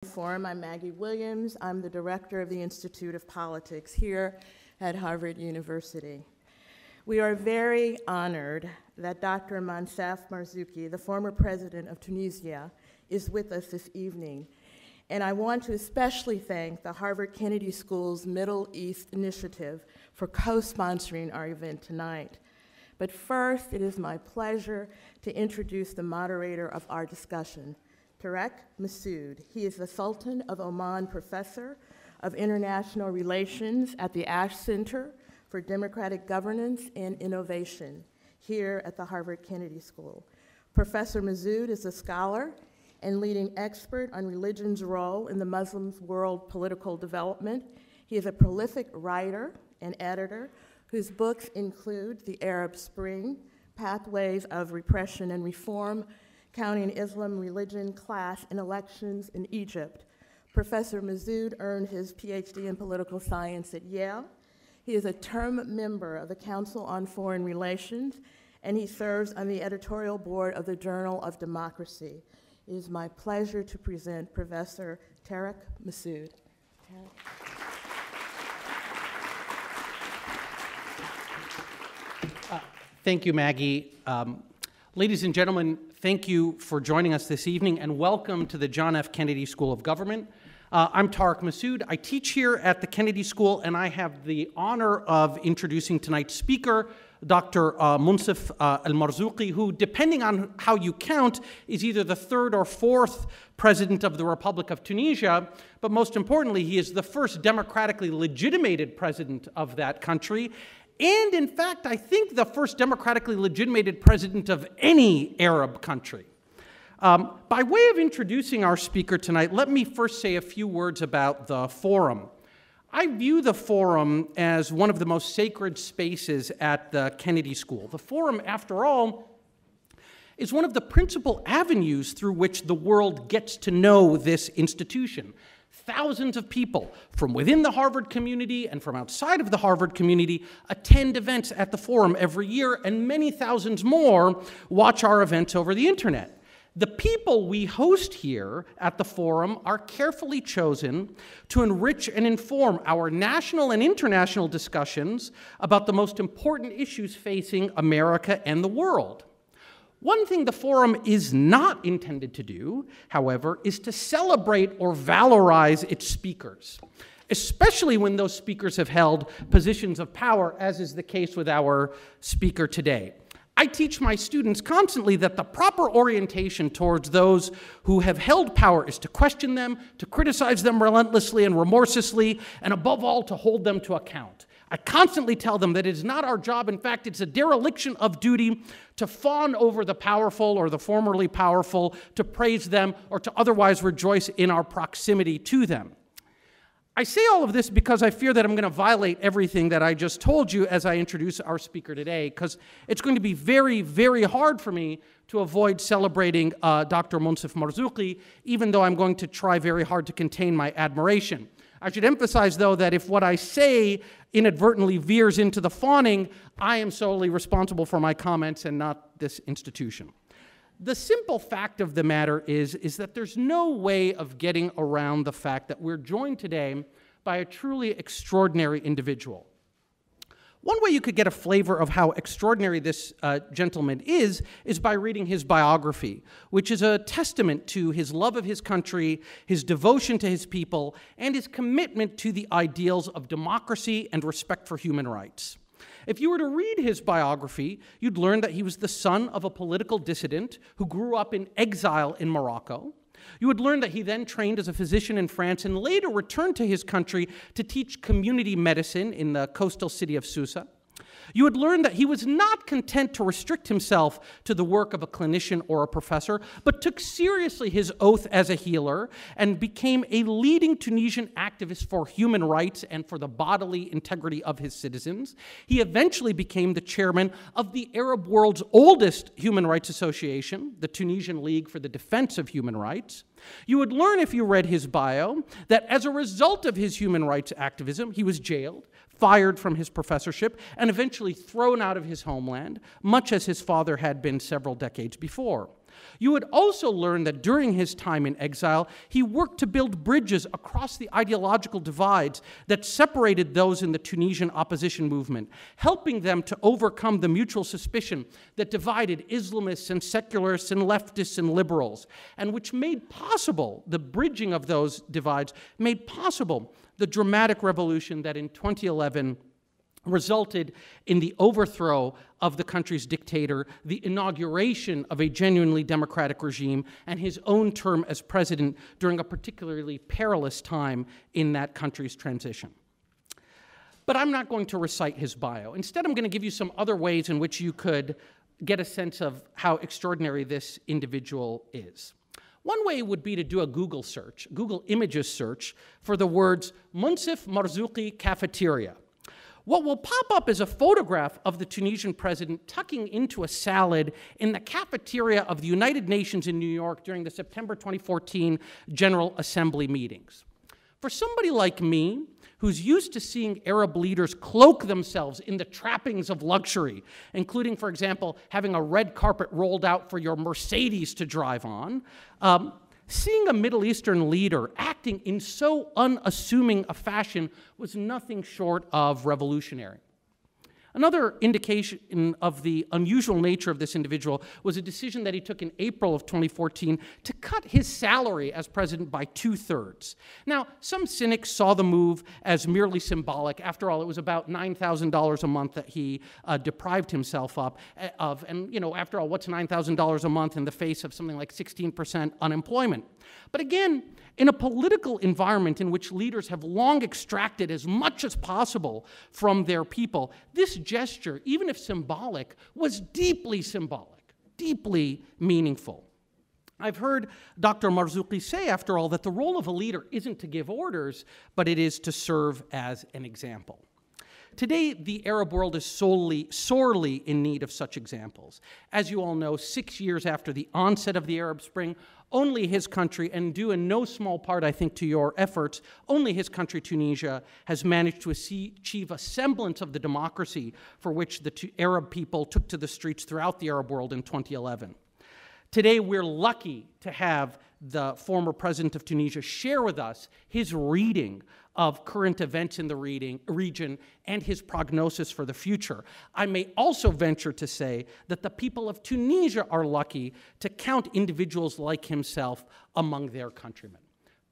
Forum. I'm Maggie Williams. I'm the director of the Institute of Politics here at Harvard University. We are very honored that Dr. Moncef Marzouki, the former president of Tunisia, is with us this evening. And I want to especially thank the Harvard Kennedy School's Middle East Initiative for co-sponsoring our event tonight. But first, it is my pleasure to introduce the moderator of our discussion, Tarek Masoud. He is the Sultan of Oman Professor of International Relations at the Ash Center for Democratic Governance and Innovation here at the Harvard Kennedy School. Professor Massoud is a scholar and leading expert on religion's role in the Muslim world political development. He is a prolific writer and editor whose books include The Arab Spring, Pathways of Repression and Reform, Counting Islam, Religion, Class, and Elections in Egypt. Professor Massoud earned his PhD in political science at Yale. He is a term member of the Council on Foreign Relations, and he serves on the editorial board of the Journal of Democracy. It is my pleasure to present Professor Tarek Masoud. Thank you, Maggie. Ladies and gentlemen, thank you for joining us this evening, and welcome to the John F. Kennedy School of Government. I'm Tarek Masoud. I teach here at the Kennedy School, and I have the honor of introducing tonight's speaker, Dr. Moncef Marzouki, who, depending on how you count, is either the third or fourth president of the Republic of Tunisia, but most importantly, he is the first democratically legitimated president of that country, and in fact, I think the first democratically legitimated president of any Arab country. By way of introducing our speaker tonight, let me first say a few words about the forum. I view the forum as one of the most sacred spaces at the Kennedy School. The forum, after all, is one of the principal avenues through which the world gets to know this institution. Thousands of people from within the Harvard community and from outside of the Harvard community attend events at the forum every year, and many thousands more watch our events over the internet. The people we host here at the forum are carefully chosen to enrich and inform our national and international discussions about the most important issues facing America and the world. One thing the forum is not intended to do, however, is to celebrate or valorize its speakers, especially when those speakers have held positions of power, as is the case with our speaker today. I teach my students constantly that the proper orientation towards those who have held power is to question them, to criticize them relentlessly and remorselessly, and above all, to hold them to account. I constantly tell them that it is not our job, in fact, it's a dereliction of duty to fawn over the powerful or the formerly powerful, to praise them, or to otherwise rejoice in our proximity to them. I say all of this because I fear that I'm going to violate everything that I just told you as I introduce our speaker today, because it's going to be very, very hard for me to avoid celebrating Dr. Moncef Marzouki, even though I'm going to try very hard to contain my admiration. I should emphasize, though, that if what I say inadvertently veers into the fawning, I am solely responsible for my comments and not this institution. The simple fact of the matter is that there's no way of getting around the fact that we're joined today by a truly extraordinary individual. One way you could get a flavor of how extraordinary this gentleman is by reading his biography, which is a testament to his love of his country, his devotion to his people, and his commitment to the ideals of democracy and respect for human rights. If you were to read his biography, you'd learn that he was the son of a political dissident who grew up in exile in Morocco. You would learn that he then trained as a physician in France and later returned to his country to teach community medicine in the coastal city of Susa. You would learn that he was not content to restrict himself to the work of a clinician or a professor, but took seriously his oath as a healer and became a leading Tunisian activist for human rights and for the bodily integrity of his citizens. He eventually became the chairman of the Arab world's oldest human rights association, the Tunisian League for the Defense of Human Rights. You would learn, if you read his bio, that as a result of his human rights activism, he was jailed, fired from his professorship, and eventually thrown out of his homeland, much as his father had been several decades before. You would also learn that during his time in exile, he worked to build bridges across the ideological divides that separated those in the Tunisian opposition movement, helping them to overcome the mutual suspicion that divided Islamists and secularists and leftists and liberals, and which made possible, the bridging of those divides, made possible the dramatic revolution that in 2011 resulted in the overthrow of the country's dictator, the inauguration of a genuinely democratic regime, and his own term as president during a particularly perilous time in that country's transition. But I'm not going to recite his bio. Instead, I'm going to give you some other ways in which you could get a sense of how extraordinary this individual is. One way would be to do a Google search, Google Images search, for the words Moncef Marzouki cafeteria. What will pop up is a photograph of the Tunisian president tucking into a salad in the cafeteria of the United Nations in New York during the September 2014 General Assembly meetings. For somebody like me, who's used to seeing Arab leaders cloak themselves in the trappings of luxury, including, for example, having a red carpet rolled out for your Mercedes to drive on, seeing a Middle Eastern leader acting in so unassuming a fashion was nothing short of revolutionary. Another indication of the unusual nature of this individual was a decision that he took in April of 2014 to cut his salary as president by 2/3. Now, some cynics saw the move as merely symbolic. After all, it was about $9,000 a month that he deprived himself of. And, you know, after all, what's $9,000 a month in the face of something like 16% unemployment? But again, in a political environment in which leaders have long extracted as much as possible from their people, this gesture, even if symbolic, was deeply symbolic, deeply meaningful. I've heard Dr. Marzouki say, after all, that the role of a leader isn't to give orders, but it is to serve as an example. Today, the Arab world is sorely in need of such examples. As you all know, 6 years after the onset of the Arab Spring, only his country, and due in no small part, I think, to your efforts, only his country, Tunisia, has managed to achieve a semblance of the democracy for which the Arab people took to the streets throughout the Arab world in 2011. Today, we're lucky to have the former president of Tunisia share with us his reading of current events in the region and his prognosis for the future. I may also venture to say that the people of Tunisia are lucky to count individuals like himself among their countrymen.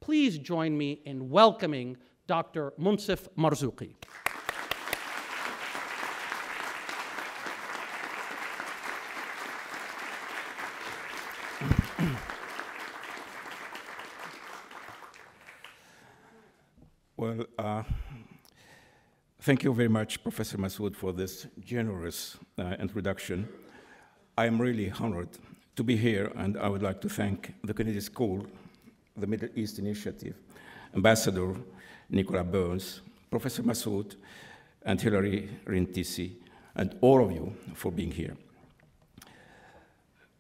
Please join me in welcoming Dr. Moncef Marzouki. Well, thank you very much, Professor Massoud, for this generous introduction. I am really honored to be here, and I would like to thank the Kennedy School, the Middle East Initiative, Ambassador Nicolas Burns, Professor Massoud, and Hilary Rintisi, and all of you for being here.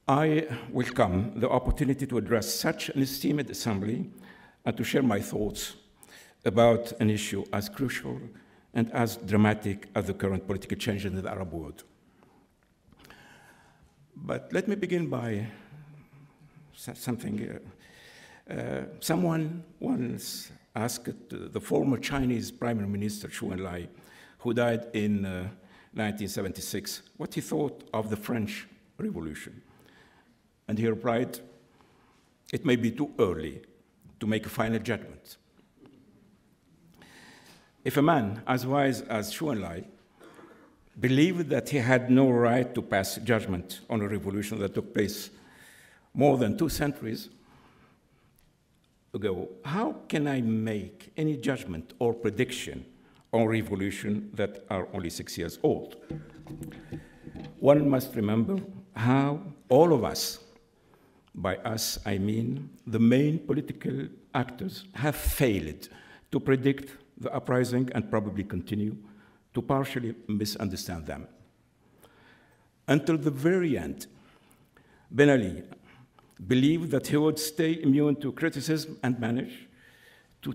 I welcome the opportunity to address such an esteemed assembly and to share my thoughts about an issue as crucial and as dramatic as the current political change in the Arab world. But let me begin by something. Someone once asked the former Chinese Prime Minister Zhou Enlai, who died in 1976, what he thought of the French Revolution. And he replied, "It may be too early to make a final judgment." If a man as wise as Zhou Enlai believed that he had no right to pass judgment on a revolution that took place more than 2 centuries ago, how can I make any judgment or prediction on revolutions that are only 6 years old? One must remember how all of us, by us I mean the main political actors, have failed to predict the uprising and probably continue to partially misunderstand them. Until the very end, Ben Ali believed that he would stay immune to criticism and manage to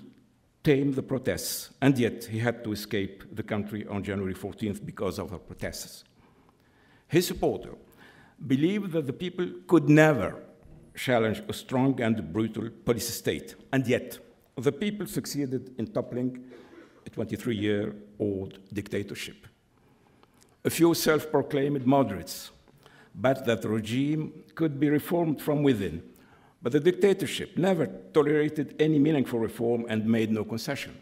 tame the protests, and yet he had to escape the country on January 14th because of the protests. His supporter believed that the people could never challenge a strong and brutal police state. And yet, the people succeeded in toppling a 23-year-old dictatorship. A few self-proclaimed moderates bet that the regime could be reformed from within, but the dictatorship never tolerated any meaningful reform and made no concession.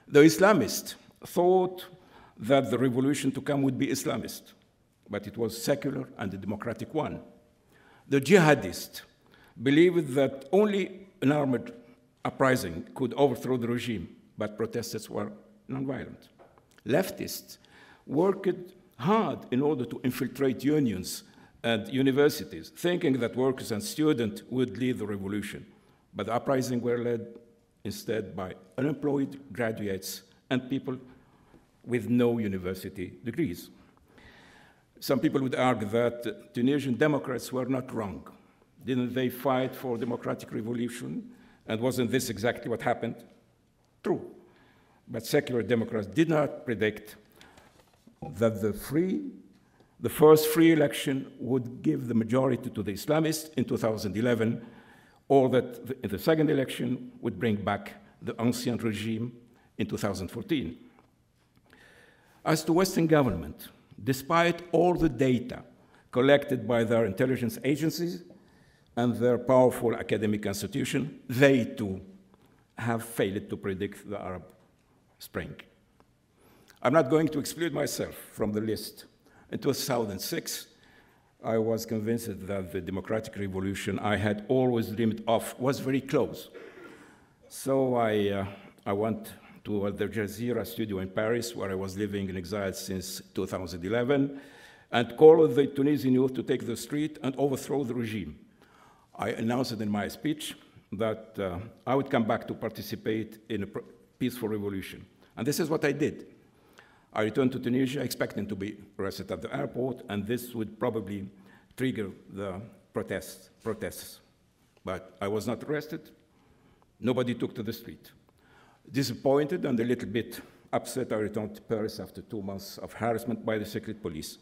The Islamists thought that the revolution to come would be Islamist, but it was secular and a democratic one. The jihadists believed that only an armed uprising could overthrow the regime, but protesters were nonviolent. Leftists worked hard in order to infiltrate unions and universities, thinking that workers and students would lead the revolution. But the uprising were led instead by unemployed graduates and people with no university degrees. Some people would argue that Tunisian Democrats were not wrong. Didn't they fight for democratic revolution? And wasn't this exactly what happened? True. But secular Democrats did not predict that the first free election would give the majority to the Islamists in 2011, or that the second election would bring back the ancien regime in 2014. As to Western government, despite all the data collected by their intelligence agencies and their powerful academic institution, they too have failed to predict the Arab Spring. I'm not going to exclude myself from the list. In 2006, I was convinced that the democratic revolution I had always dreamed of was very close. So I went to the Al Jazeera studio in Paris, where I was living in exile since 2011, and called the Tunisian youth to take the street and overthrow the regime. I announced in my speech that I would come back to participate in a peaceful revolution. And this is what I did. I returned to Tunisia expecting to be arrested at the airport, and this would probably trigger the protests. But I was not arrested. Nobody took to the street. Disappointed and a little bit upset, I returned to Paris after 2 months of harassment by the secret police.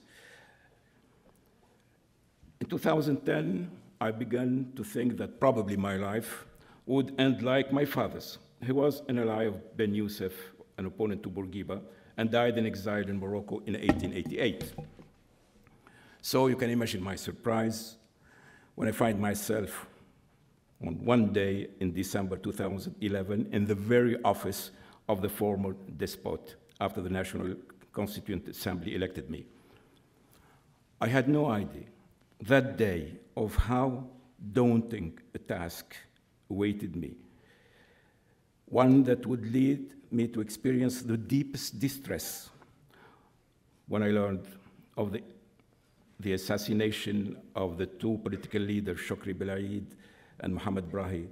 In 2010, I began to think that probably my life would end like my father's. He was an ally of Ben Youssef, an opponent to Bourguiba, and died in exile in Morocco in 1888. So you can imagine my surprise when I find myself on one day in December 2011 in the very office of the former despot after the National Constituent Assembly elected me. I had no idea that day of how daunting a task awaited me, one that would lead me to experience the deepest distress when I learned of the assassination of the two political leaders, Shokri Belaid and Mohamed Brahi,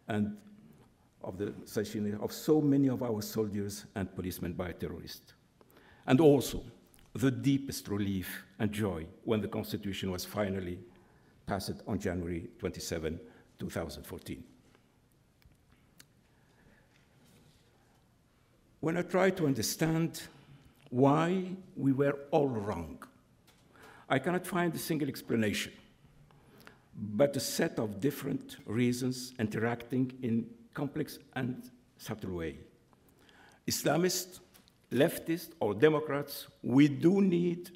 and of the assassination of so many of our soldiers and policemen by terrorists. And also the deepest relief and joy when the Constitution was finally passed on January 27, 2014. When I try to understand why we were all wrong, I cannot find a single explanation, but a set of different reasons interacting in complex and subtle way. Islamists, leftists, or Democrats, we do need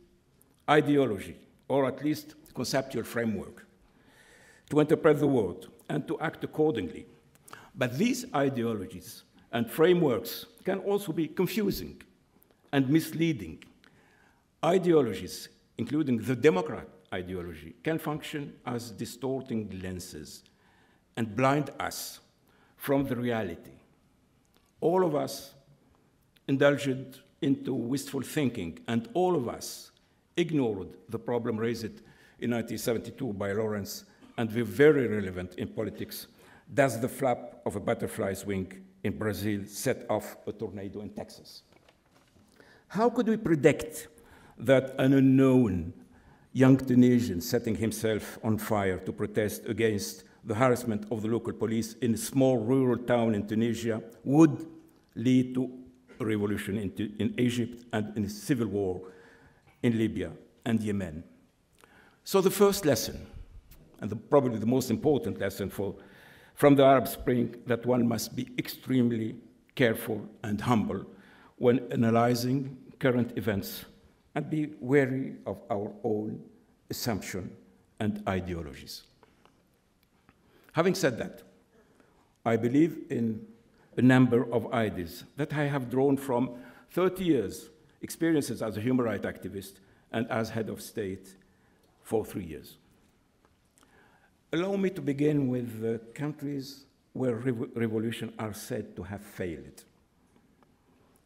ideology, or at least conceptual framework, to interpret the world and to act accordingly. But these ideologies and frameworks can also be confusing and misleading. Ideologies, including the Democrat ideology, can function as distorting lenses and blind us from the reality. All of us indulged into wistful thinking, and all of us ignored the problem raised in 1972 by Lawrence, and we're very relevant in politics. Does the flap of a butterfly's wing in Brazil set off a tornado in Texas? How could we predict that an unknown young Tunisian setting himself on fire to protest against the harassment of the local police in a small rural town in Tunisia would lead to a revolution in Egypt and in a civil war in Libya and Yemen? So the first lesson, and probably the most important lesson from the Arab Spring, that one must be extremely careful and humble when analyzing current events and be wary of our own assumptions and ideologies. Having said that, I believe in a number of ideas that I have drawn from 30 years' experiences as a human rights activist and as head of state for 3 years. Allow me to begin with the countries where revolutions are said to have failed.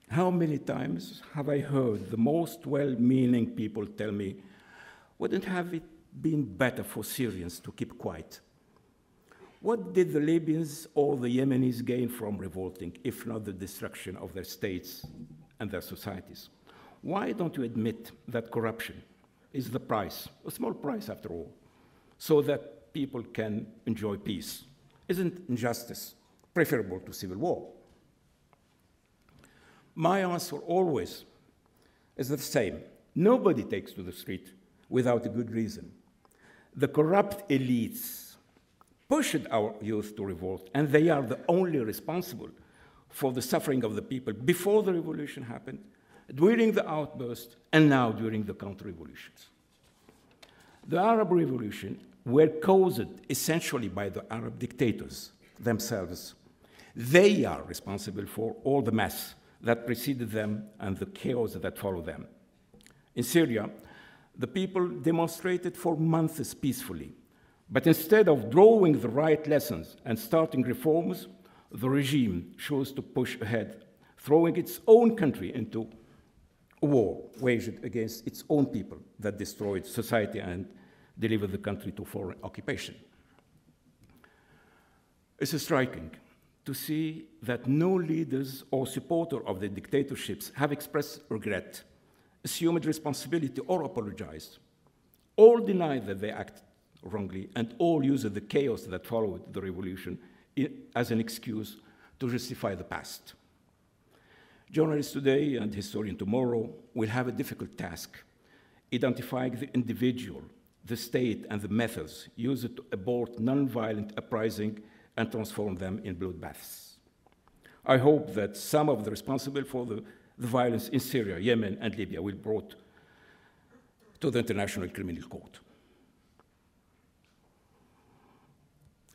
How many times have I heard the most well-meaning people tell me, wouldn't have it been better for Syrians to keep quiet? What did the Libyans or the Yemenis gain from revolting, if not the destruction of their states and their societies? Why don't you admit that corruption is the price, a small price after all, so that people can enjoy peace? Isn't injustice preferable to civil war? My answer always is the same. Nobody takes to the street without a good reason. The corrupt elites pushed our youth to revolt, and they are the only responsible for the suffering of the people before the revolution happened, during the outburst, and now during the counter-revolutions. The Arab Revolution were caused essentially by the Arab dictators themselves. They are responsible for all the mess that preceded them and the chaos that followed them. In Syria, the people demonstrated for months peacefully, but instead of drawing the right lessons and starting reforms, the regime chose to push ahead, throwing its own country into a war waged against its own people that destroyed society and delivered the country to foreign occupation. It's striking to see that no leaders or supporters of the dictatorships have expressed regret, assumed responsibility, or apologized. All denied that they acted wrongly, and all used the chaos that followed the revolution as an excuse to justify the past. Journalists today and historians tomorrow will have a difficult task, identifying the individual, the state, and the methods used to abort nonviolent uprising and transform them in bloodbaths. I hope that some of the responsible for the violence in Syria, Yemen, and Libya will be brought to the International Criminal Court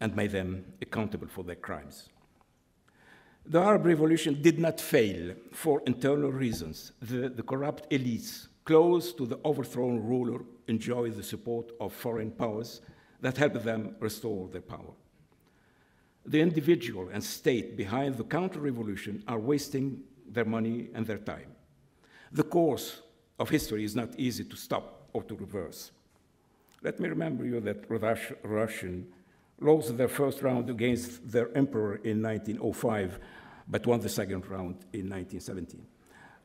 and made them accountable for their crimes. The Arab Revolution did not fail for internal reasons. The corrupt elites close to the overthrown ruler enjoy the support of foreign powers that help them restore their power. The individual and state behind the counter-revolution are wasting their money and their time. The course of history is not easy to stop or to reverse. Let me remind you that Russians lost their first round against their emperor in 1905, but won the second round in 1917.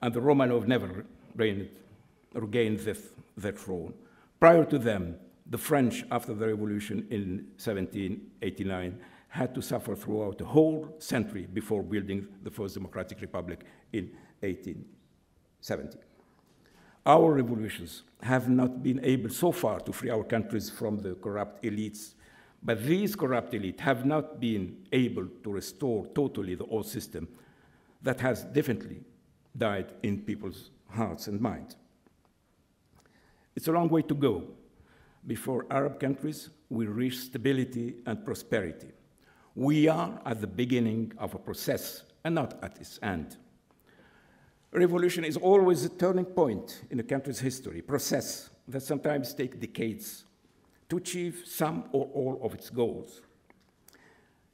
And the Romanov never regained their throne. Prior to them, the French, after the revolution in 1789, had to suffer throughout a whole century before building the first democratic republic in 1870. Our revolutions have not been able so far to free our countries from the corrupt elites, but these corrupt elites have not been able to restore totally the old system that has definitely died in people's hearts and minds. It's a long way to go before Arab countries will reach stability and prosperity. We are at the beginning of a process and not at its end. A revolution is always a turning point in a country's history, a process that sometimes takes decades to achieve some or all of its goals.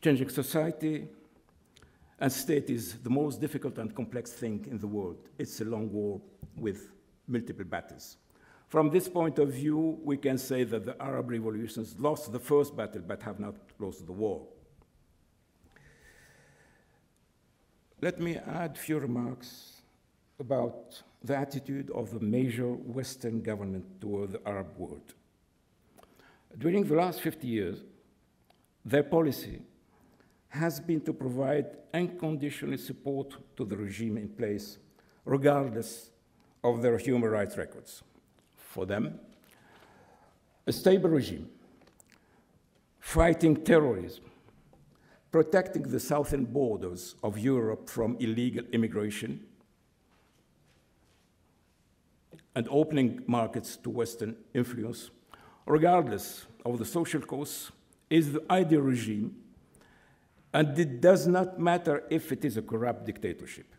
Changing society and state is the most difficult and complex thing in the world. It's a long war with multiple battles. From this point of view, we can say that the Arab revolutions lost the first battle but have not lost the war. Let me add a few remarks about the attitude of the major Western government toward the Arab world. During the last 50 years, their policy has been to provide unconditional support to the regime in place, regardless of their human rights records. For them, a stable regime, fighting terrorism, protecting the southern borders of Europe from illegal immigration, and opening markets to Western influence, regardless of the social costs, is the ideal regime, and it does not matter if it is a corrupt dictatorship.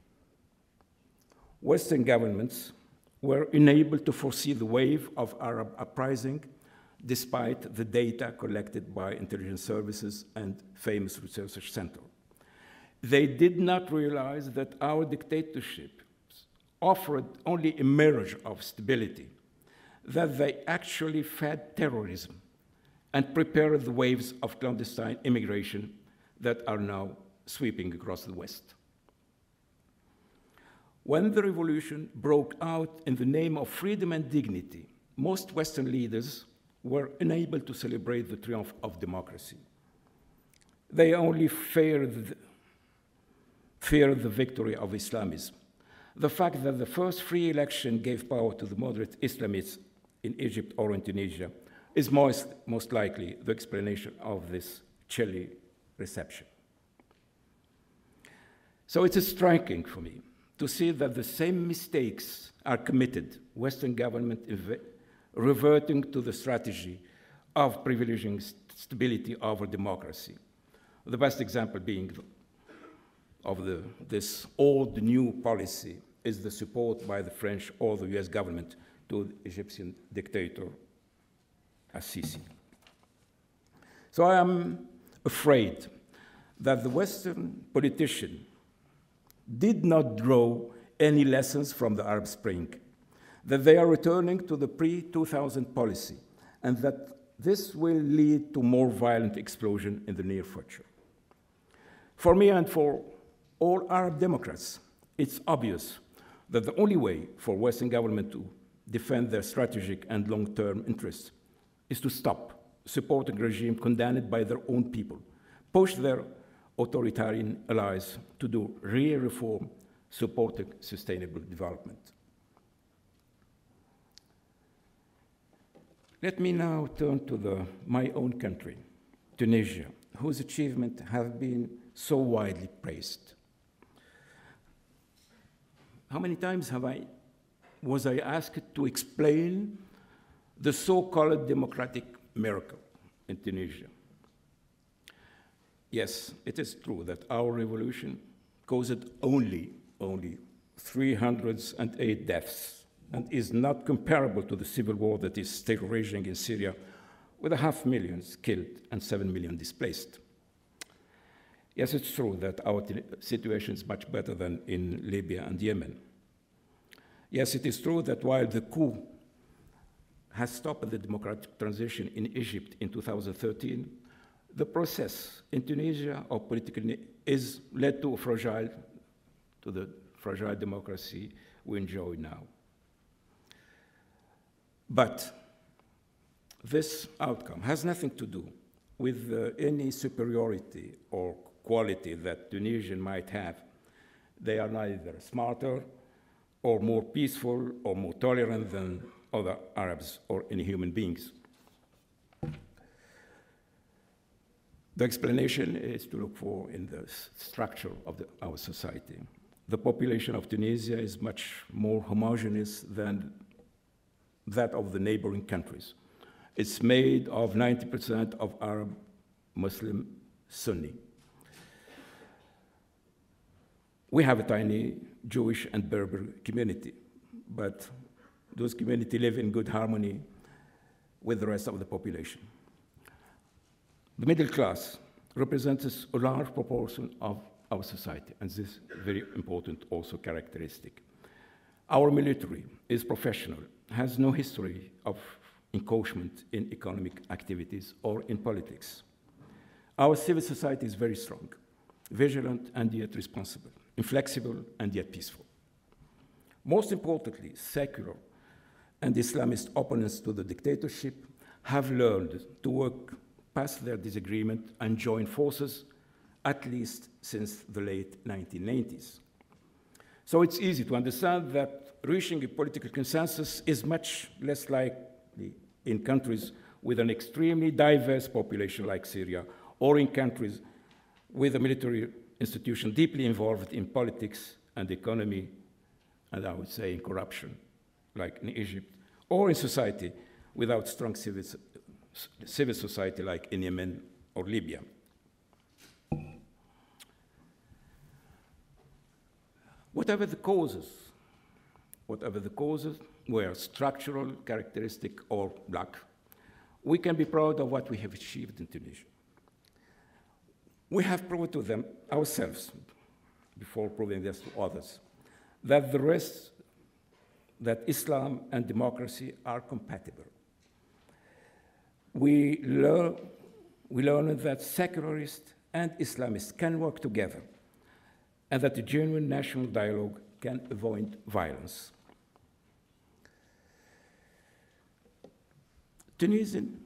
Western governments were unable to foresee the wave of Arab uprising despite the data collected by intelligence services and famous research centers. They did not realize that our dictatorship offered only a mirror of stability, that they actually fed terrorism and prepared the waves of clandestine immigration that are now sweeping across the West. When the revolution broke out in the name of freedom and dignity, most Western leaders were unable to celebrate the triumph of democracy. They only feared the victory of Islamism. The fact that the first free election gave power to the moderate Islamists in Egypt or in Tunisia is most likely the explanation of this chilly reception. So it is striking for me to see that the same mistakes are committed, Western government reverting to the strategy of privileging stability over democracy. The best example being of this old new policy is the support by the French or the US government to the Egyptian dictator Al-Sisi. So I am afraid that the Western politician did not draw any lessons from the Arab Spring, that they are returning to the pre-2000 policy, and that this will lead to more violent explosion in the near future. For me and for all Arab Democrats, it's obvious that the only way for Western government to defend their strategic and long-term interests is to stop supporting a regime condemned by their own people, push their authoritarian allies to do real reform, supporting sustainable development. Let me now turn to my own country, Tunisia, whose achievements have been so widely praised. How many times was I asked to explain the so-called democratic miracle in Tunisia? Yes, it is true that our revolution caused only 308 deaths and is not comparable to the civil war that is still raging in Syria with 500,000 killed and 7 million displaced. Yes, it's true that our situation is much better than in Libya and Yemen. Yes, it is true that while the coup has stopped the democratic transition in Egypt in 2013, the process in Tunisia of political is led to the fragile democracy we enjoy now. But this outcome has nothing to do with any superiority or quality that Tunisians might have. They are neither smarter or more peaceful or more tolerant than other Arabs or any human beings. The explanation is to look for in the structure of our society. The population of Tunisia is much more homogeneous than that of the neighboring countries. It's made of 90% of Arab, Muslim, Sunni. We have a tiny Jewish and Berber community, but those communities live in good harmony with the rest of the population. The middle class represents a large proportion of our society, and this is a very important also characteristic. Our military is professional, has no history of encroachment in economic activities or in politics. Our civil society is very strong, vigilant and yet responsible, inflexible and yet peaceful. Most importantly, secular and Islamist opponents to the dictatorship have learned to work past their disagreement and join forces, at least since the late 1990s. So it's easy to understand that reaching a political consensus is much less likely in countries with an extremely diverse population like Syria, or in countries with a military institution deeply involved in politics and economy, and I would say in corruption, like in Egypt, or in society without strong civil society like in Yemen or Libya. Whatever the causes, were structural, characteristic, or luck, we can be proud of what we have achieved in Tunisia. We have proved to them ourselves, before proving this to others, that that Islam and democracy are compatible. We learned that secularists and Islamists can work together, and that a genuine national dialogue can avoid violence. Tunisians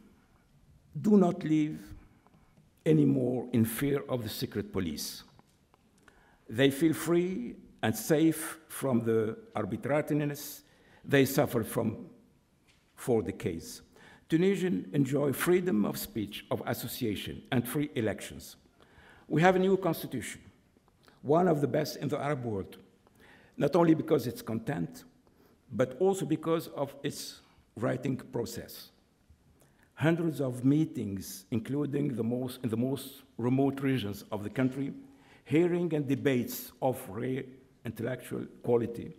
do not live anymore in fear of the secret police. They feel free and safe from the arbitrariness they suffered from for decades. Tunisians enjoy freedom of speech, of association, and free elections. We have a new constitution, one of the best in the Arab world, not only because it's content, but also because of its writing process. Hundreds of meetings, including in the most remote regions of the country, hearing and debates of rare intellectual quality,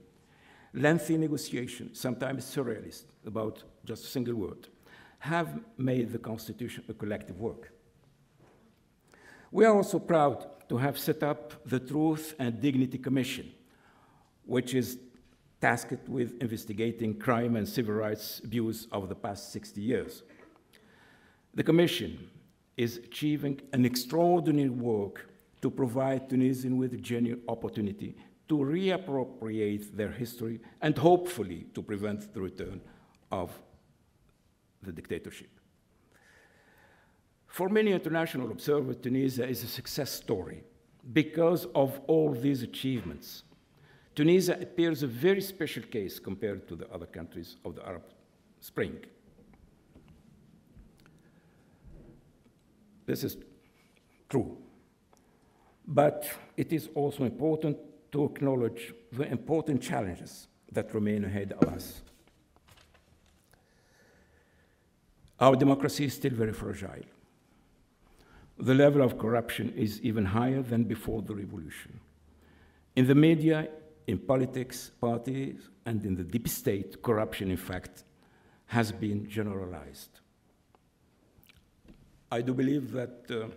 lengthy negotiations, sometimes surrealist, about just a single word, have made the Constitution a collective work. We are also proud to have set up the Truth and Dignity Commission, which is tasked with investigating crime and civil rights abuse of the past 60 years. The Commission is achieving an extraordinary work to provide Tunisians with a genuine opportunity to reappropriate their history and hopefully to prevent the return of the dictatorship. For many international observers, Tunisia is a success story because of all these achievements. Tunisia appears a very special case compared to the other countries of the Arab Spring. This is true. But it is also important to acknowledge the important challenges that remain ahead of us. Our democracy is still very fragile. The level of corruption is even higher than before the revolution. In the media, in politics, parties, and in the deep state, corruption, in fact, has been generalized. I do believe that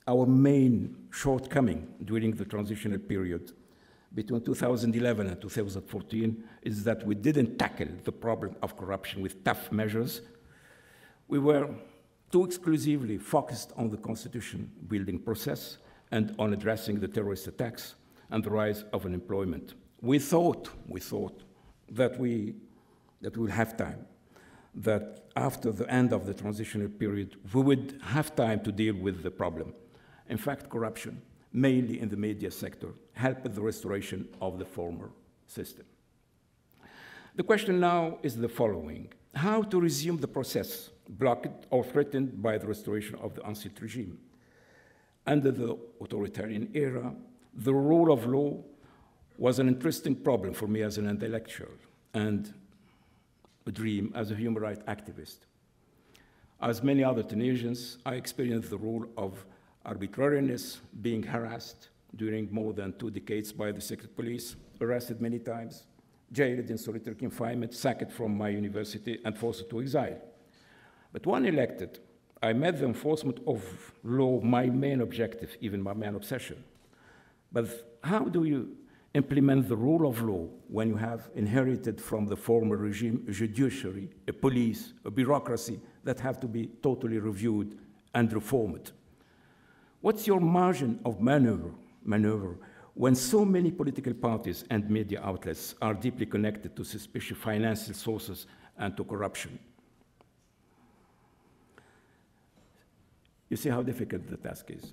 our main shortcoming during the transitional period between 2011 and 2014 is that we didn't tackle the problem of corruption with tough measures. We were too exclusively focused on the constitution building process and on addressing the terrorist attacks and the rise of unemployment. We thought that we would have time, that after the end of the transitional period, we would have time to deal with the problem. In fact, corruption, mainly in the media sector, helped the restoration of the former system. The question now is the following: how to resume the process blocked or threatened by the restoration of the Ancien regime? Under the authoritarian era, the rule of law was an interesting problem for me as an intellectual and a dream as a human rights activist. As many other Tunisians, I experienced the rule of arbitrariness, being harassed during more than 2 decades by the secret police, arrested many times, jailed in solitary confinement, sacked from my university, and forced to exile. But when elected, I made the enforcement of law my main objective, even my main obsession. But how do you implement the rule of law when you have inherited from the former regime a judiciary, a police, a bureaucracy that have to be totally reviewed and reformed? What's your margin of maneuver when so many political parties and media outlets are deeply connected to suspicious financial sources and to corruption? You see how difficult the task is.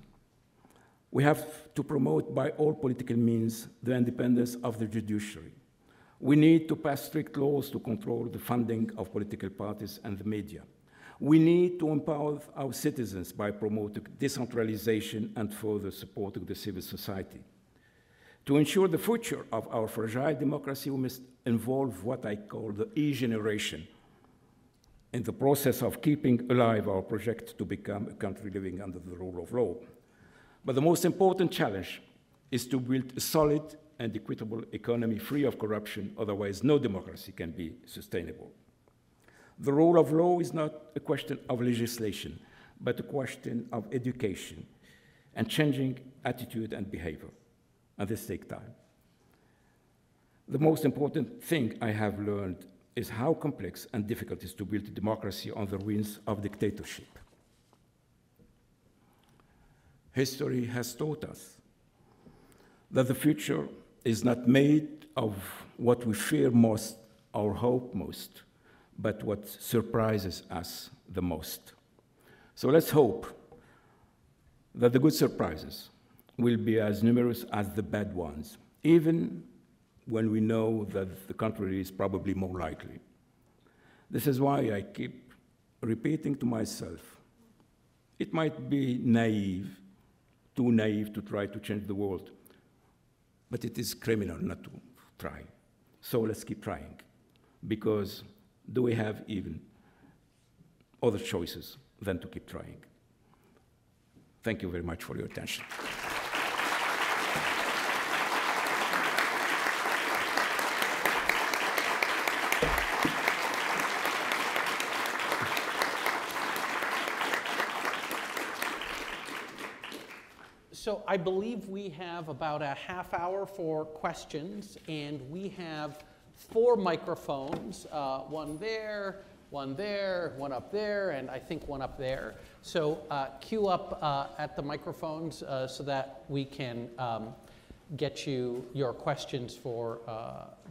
We have to promote by all political means the independence of the judiciary. We need to pass strict laws to control the funding of political parties and the media. We need to empower our citizens by promoting decentralization and further supporting the civil society. To ensure the future of our fragile democracy, we must involve what I call the E-generation in the process of keeping alive our project to become a country living under the rule of law. But the most important challenge is to build a solid and equitable economy free of corruption, otherwise no democracy can be sustainable. The rule of law is not a question of legislation, but a question of education and changing attitude and behavior, and this takes time. The most important thing I have learned is how complex and difficult it is to build a democracy on the ruins of dictatorship. History has taught us that the future is not made of what we fear most or hope most, but what surprises us the most. So let's hope that the good surprises will be as numerous as the bad ones, even when we know that the contrary is probably more likely. This is why I keep repeating to myself, it might be naive, too naive to try to change the world, but it is criminal not to try. So let's keep trying, because do we have even other choices than to keep trying? Thank you very much for your attention. So I believe we have about a half hour for questions, and we have 4 microphones, one there, one up there, and I think one up there. So queue up at the microphones so that we can get you your questions for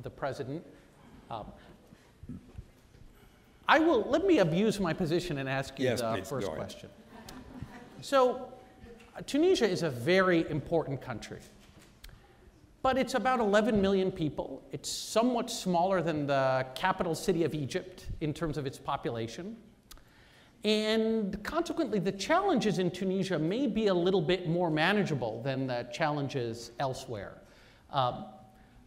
the president. Let me abuse my position and ask you the first question. So Tunisia is a very important country, but it's about 11 million people. It's somewhat smaller than the capital city of Egypt in terms of its population. And consequently, the challenges in Tunisia may be a little bit more manageable than the challenges elsewhere.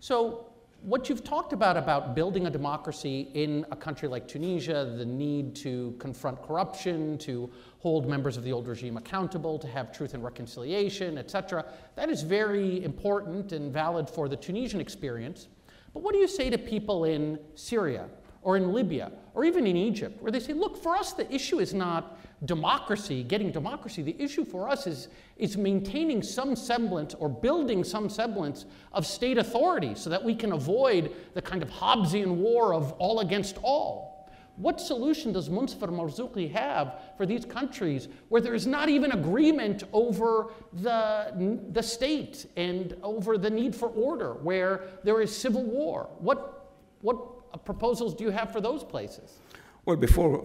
So what you've talked about building a democracy in a country like Tunisia, the need to confront corruption, to hold members of the old regime accountable, to have truth and reconciliation, etc., that is very important and valid for the Tunisian experience. But what do you say to people in Syria or in Libya or even in Egypt, where they say, look, for us the issue is not democracy, getting democracy. The issue for us is maintaining some semblance or building some semblance of state authority so that we can avoid the kind of Hobbesian war of all against all. What solution does Moncef Marzouki have for these countries where there is not even agreement over the state and over the need for order, where there is civil war? What proposals do you have for those places? Well, before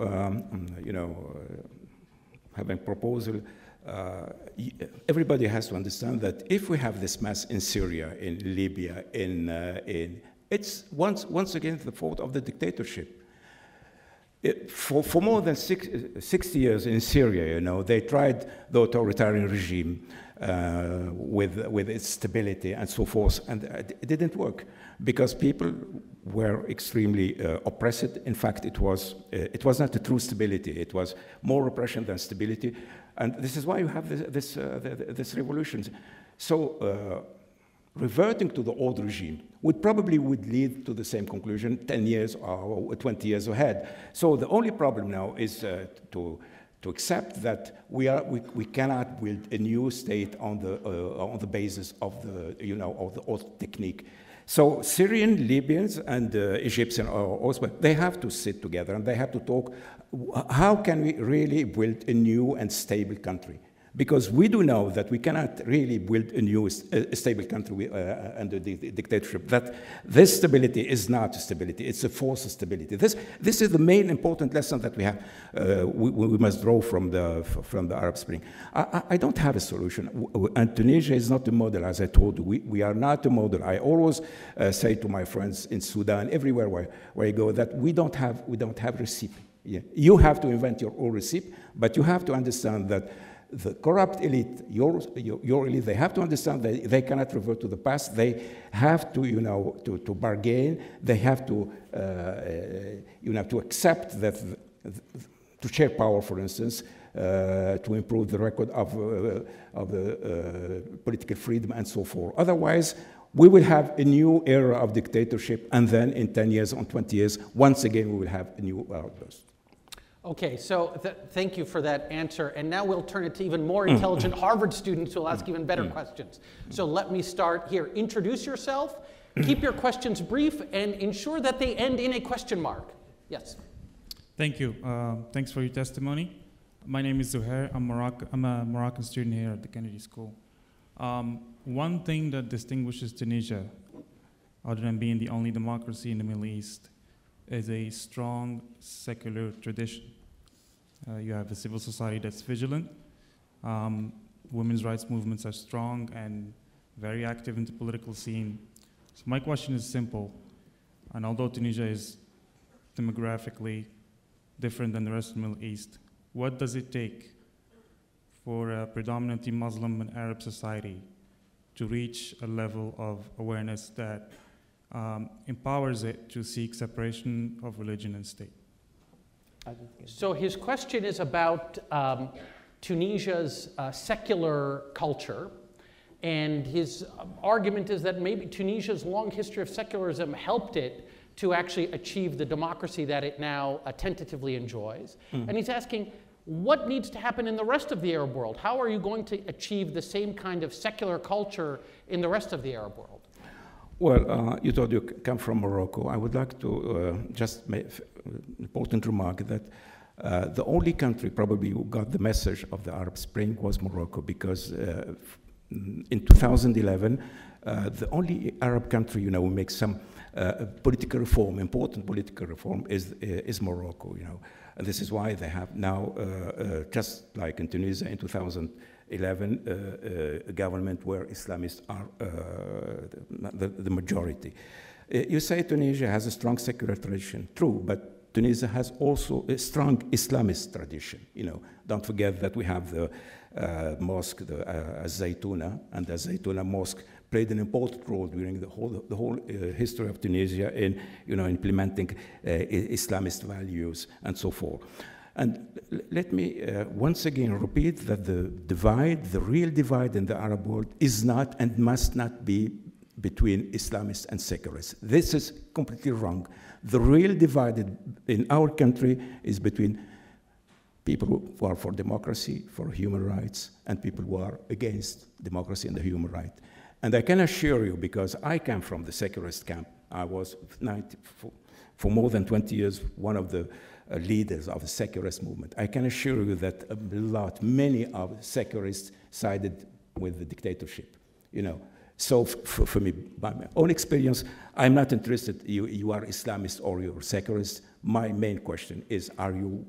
having proposal, everybody has to understand that if we have this mess in Syria, in Libya, it's once again the fault of the dictatorship. For more than 60 years in Syria, they tried the authoritarian regime with its stability and so forth, and it didn't work because people were extremely oppressed. In fact, it was not a true stability. It was more repression than stability, and this is why you have this revolution. So reverting to the old regime would lead to the same conclusion 10 years or 20 years ahead. So the only problem now is to accept that we cannot build a new state on the basis of the old technique. So Syrian, Libyans, and Egyptians also, they have to sit together and they have to talk. How can we really build a new and stable country? Because we do know that we cannot really build a new stable country under the dictatorship. That this stability is not stability; it's a false stability. This is the main important lesson that we have. We must draw from the Arab Spring. I don't have a solution, and Tunisia is not a model, as I told you. We are not a model. I always say to my friends in Sudan, everywhere where I go, that we don't have recipe. Yeah. You have to invent your own recipe, but you have to understand that the corrupt elite, your elite, they have to understand that they cannot revert to the past. They have to, to bargain. They have to, to accept that, to share power, for instance, to improve the record of political freedom and so forth. Otherwise, we will have a new era of dictatorship, and then in 10 years, or 20 years, once again, we will have a new outburst. Okay, so thank you for that answer. And now we'll turn it to even more intelligent Harvard students who will ask even better questions. So let me start here. Introduce yourself, keep your questions brief, and ensure that they end in a question mark. Yes. Thank you. Thanks for your testimony. My name is Zuhair. I'm a Moroccan student here at the Kennedy School. One thing that distinguishes Tunisia, other than being the only democracy in the Middle East, is a strong secular tradition. You have a civil society that's vigilant. Women's rights movements are strong and very active in the political scene. So my question is simple. And although Tunisia is demographically different than the rest of the Middle East, what does it take for a predominantly Muslim and Arab society to reach a level of awareness that empowers it to seek separation of religion and state? So his question is about Tunisia's secular culture, and his argument is that maybe Tunisia's long history of secularism helped it to actually achieve the democracy that it now tentatively enjoys. And he's asking, what needs to happen in the rest of the Arab world? How are you going to achieve the same kind of secular culture in the rest of the Arab world? Well, you told you come from Morocco. I would like to just make an important remark that the only country probably who got the message of the Arab Spring was Morocco, because in 2011, the only Arab country, who makes some political reform, important political reform, is Morocco, And this is why they have now, just like in Tunisia in 2011, a government where Islamists are the majority. You say Tunisia has a strong secular tradition. True, but Tunisia has also a strong Islamist tradition. Don't forget that we have the mosque, the Zaytuna, and the Zaytuna mosque played an important role during the whole history of Tunisia in implementing Islamist values and so forth. And let me once again repeat that the real divide in the Arab world is not and must not be between Islamists and secularists. This is completely wrong. The real divide in our country is between people who are for democracy, for human rights, and people who are against democracy and the human rights. And I can assure you, because I come from the secularist camp, I was for more than 20 years one of the leaders of the secularist movement. I can assure you that many of the secularists sided with the dictatorship, So for me, by my own experience, I'm not interested, you are Islamist or you're secularist. My main question is, are you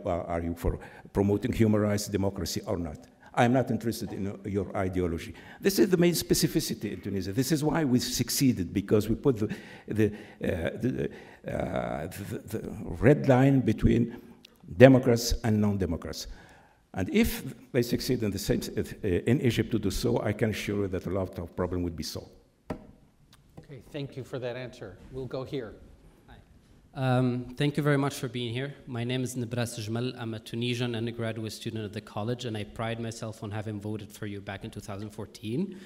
are you for promoting human rights, democracy or not? I'm not interested in your ideology. This is the main specificity in Tunisia. This is why we succeeded, because we put the red line between Democrats and non-Democrats. And if they succeed in the same in Egypt to do so, I can assure you that a lot of problems would be solved. Okay, thank you for that answer. We'll go here. Thank you very much for being here. My name is Nabras Jmal. I'm a Tunisian undergraduate student at the college, and I pride myself on having voted for you back in 2014.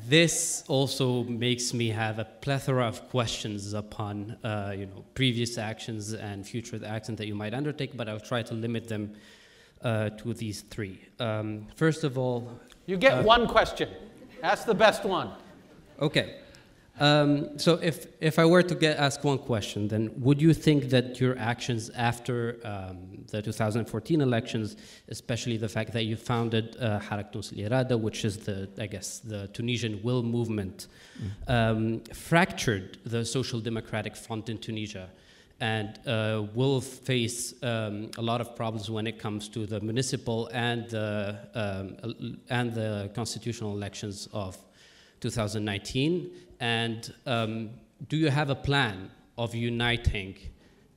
This also makes me have a plethora of questions upon previous actions and future actions that you might undertake, but I'll try to limit them to these three. First of all... You get one question. Ask the best one. Okay. So if I were to ask one question, then would you think that your actions after the 2014 elections, especially the fact that you founded Harakat al-Irada, which is the Tunisian will movement, fractured the social democratic front in Tunisia, and will face a lot of problems when it comes to the municipal and the constitutional elections of 2019? And do you have a plan of uniting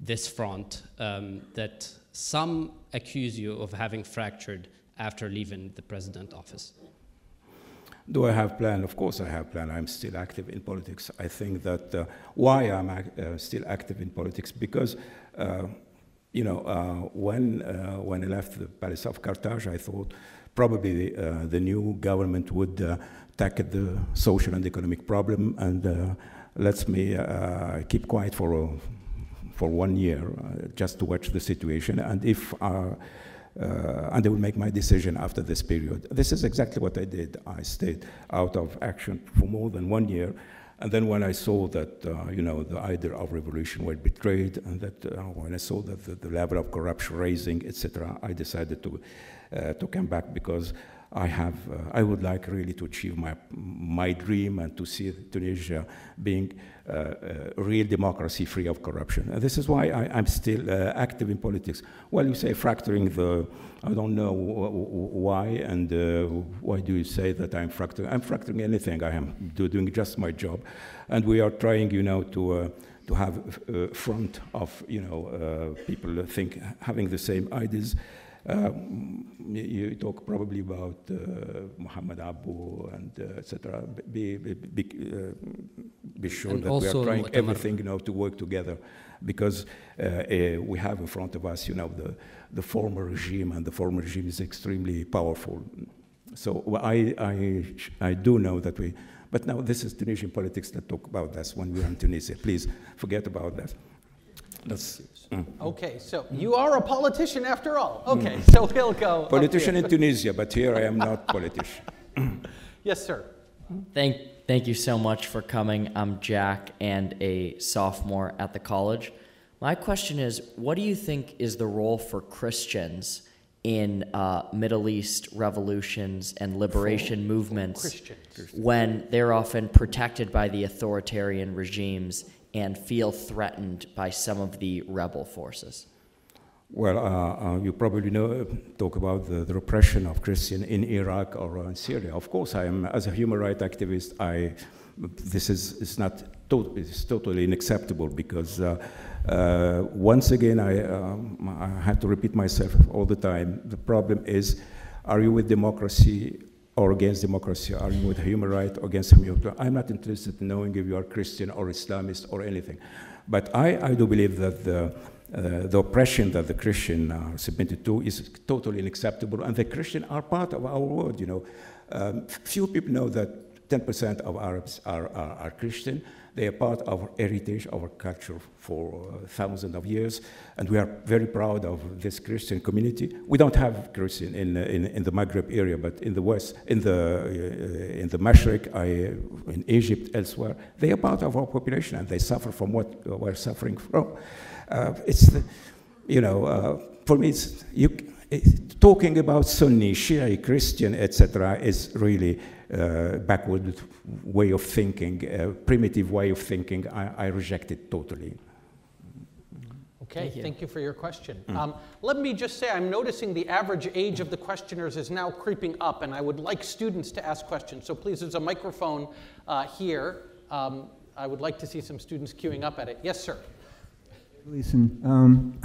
this front that some accuse you of having fractured after leaving the president office? Do I have plan? Of course I have plan. I'm still active in politics. I think that why I'm still active in politics, because when I left the Palace of Carthage, I thought probably the new government would tackle the social and economic problem and let me keep quiet for 1 year just to watch the situation, and if and I will make my decision after this period. This is exactly what I did. I stayed out of action for more than 1 year, and then when I saw that the idea of revolution were betrayed, and that when I saw that the level of corruption rising, etc., I decided to come back, because I would like really to achieve my dream and to see Tunisia being a real democracy free of corruption. And this is why I'm still active in politics. Well, you say fracturing I don't know why, and why do you say that I'm fracturing? I'm fracturing anything. I am doing just my job. And we are trying, to have a front of, people having the same ideas. You talk probably about Muhammad Abu and etc. Be sure and that we are trying everything, to work together, because we have in front of us, the former regime, and the former regime is extremely powerful. So I do know that but now this is Tunisian politics. Let's talk about this when we are in Tunisia. Please forget about that. Okay, so you are a politician after all. Okay, so we'll go. Politician in Tunisia, but here I am not politician. Yes, sir. Thank you so much for coming. I'm Jack and a sophomore at the college. My question is, what do you think is the role for Christians in Middle East revolutions and liberation movements when they're often protected by the authoritarian regimes and feel threatened by some of the rebel forces? Well, you probably talk about the repression of Christians in Iraq or in Syria. Of course, I am, as a human rights activist, this is it's totally unacceptable, because once again, I have to repeat myself all the time. The problem is, are you with democracy or against democracy? Are you with human rights or against human rights? I'm not interested in knowing if you are Christian or Islamist or anything. But I do believe that the oppression that the Christians are submitted to is totally unacceptable, and the Christians are part of our world. Few people know that 10% of Arabs are Christian. They are part of our heritage, our culture for thousands of years, and we are very proud of this Christian community. We don't have Christian in the Maghreb area, but in the West, in the Mashriq, in Egypt, elsewhere, they are part of our population, and they suffer from what we're suffering from. For me, talking about Sunni, Shia, Christian, etc., is really backward way of thinking, primitive way of thinking. I reject it totally. Okay, thank you for your question. Let me just say, I'm noticing the average age of the questioners is now creeping up, and I would like students to ask questions. So please, there's a microphone here. I would like to see some students queuing up at it. Yes, sir. Listen,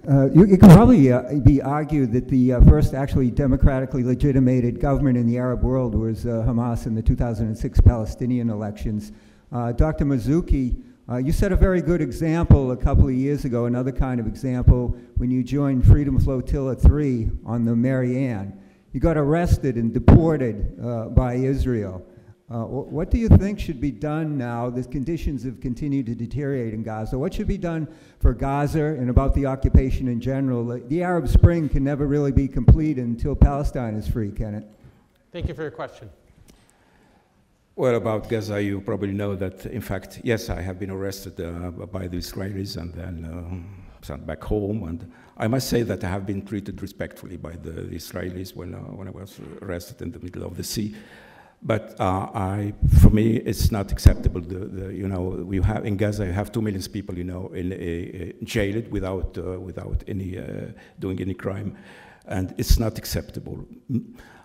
it can probably be argued that the first actually democratically legitimated government in the Arab world was Hamas in the 2006 Palestinian elections. Dr. Marzouki, you set a very good example a couple of years ago, another kind of example, when you joined Freedom Flotilla 3 on the Mary Ann. You got arrested and deported by Israel. What do you think should be done now? The conditions have continued to deteriorate in Gaza. What should be done for Gaza and about the occupation in general? The Arab Spring can never really be complete until Palestine is free, can it? Thank you for your question. Well, about Gaza, you probably know that, in fact, yes, I have been arrested by the Israelis and then sent back home. And I must say that I have been treated respectfully by the Israelis when I was arrested in the middle of the sea. But for me, it's not acceptable. We have in Gaza, you have 2 million people, jailed without any doing any crime, and it's not acceptable.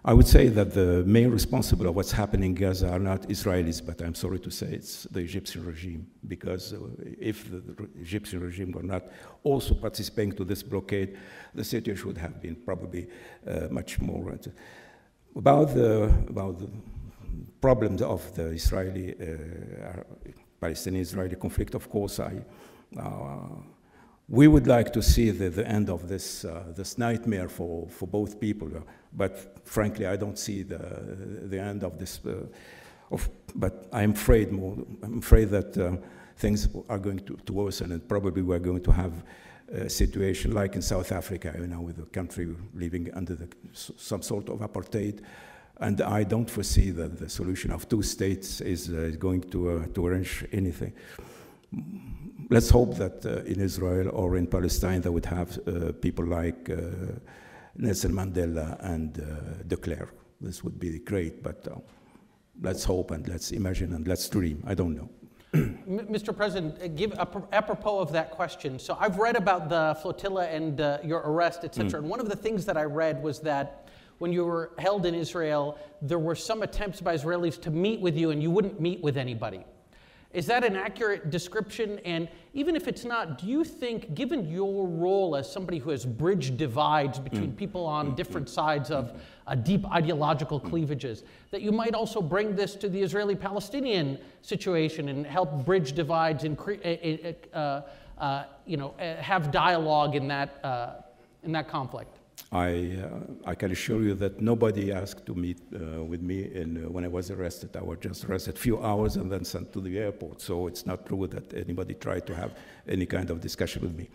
I would say that the main responsible of what's happening in Gaza are not Israelis, but I'm sorry to say it's the Egyptian regime, because if the Egyptian regime were not also participating to this blockade, the situation would have been probably much more. About the problems of the Palestinian-Israeli conflict, of course, we would like to see the end of this nightmare for both people, but frankly, I don't see the end of this. But I'm afraid that things are going to worsen, and probably we're going to have a situation like in South Africa, with the country living under some sort of apartheid. And I don't foresee that the solution of two states is going to arrange anything. Let's hope that in Israel or in Palestine they would have people like Nelson Mandela and de Klerk. This would be great, but let's hope and let's imagine and let's dream. I don't know. Mr. President, apropos of that question, so I've read about the flotilla and your arrest, et cetera, and one of the things that I read was that when you were held in Israel, there were some attempts by Israelis to meet with you and you wouldn't meet with anybody. Is that an accurate description? And even if it's not, do you think, given your role as somebody who has bridged divides between people on different sides of deep ideological cleavages, that you might also bring this to the Israeli-Palestinian situation and help bridge divides and have dialogue in that conflict? I can assure you that nobody asked to meet with me when I was arrested. I was just arrested a few hours and then sent to the airport. So it's not true that anybody tried to have any kind of discussion with me.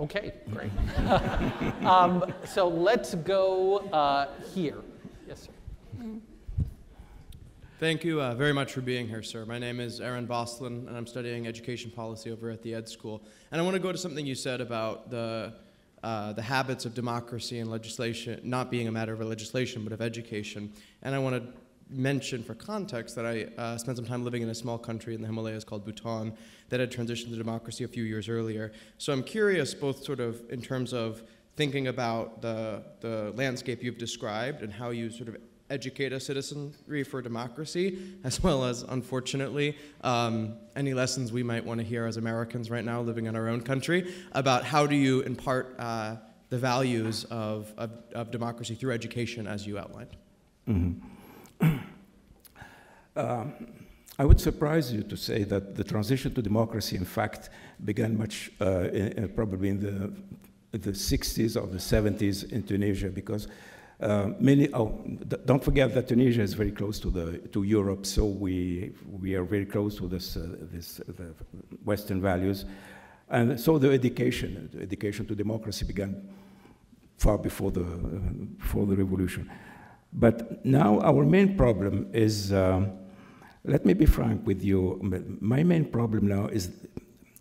Okay, great. So let's go here. Yes, sir. Thank you very much for being here, sir. My name is Aaron Boslin, and I'm studying education policy over at the Ed School. And I want to go to something you said about the habits of democracy and legislation not being a matter of legislation, but of education. And I want to mention for context that I spent some time living in a small country in the Himalayas called Bhutan that had transitioned to democracy a few years earlier. So I'm curious, both sort of in terms of thinking about the landscape you've described and how you sort of educate a citizenry for democracy, as well as, unfortunately, any lessons we might want to hear as Americans right now living in our own country about how do you impart the values of democracy through education as you outlined. Mm-hmm. I would surprise you to say that the transition to democracy, in fact, began much probably in the 60s or the 70s in Tunisia, because don't forget that Tunisia is very close to Europe, so we are very close to the Western values, and so the education to democracy began far before the revolution. But now our main problem is, let me be frank with you. My main problem now is,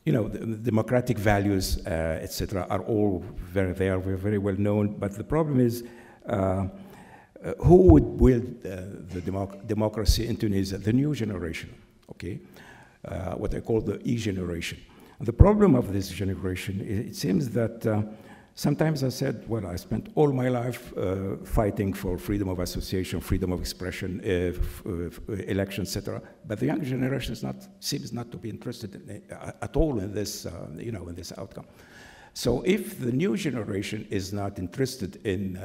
the democratic values, etc., are all very well known. But the problem is, who would build the democracy in Tunisia? The new generation, okay? What I call the E generation. And the problem of this generation, it seems that sometimes I said, well, I spent all my life fighting for freedom of association, freedom of expression, elections, etc. But the younger generation seems not to be interested at all in this, in this outcome. So if the new generation is not interested in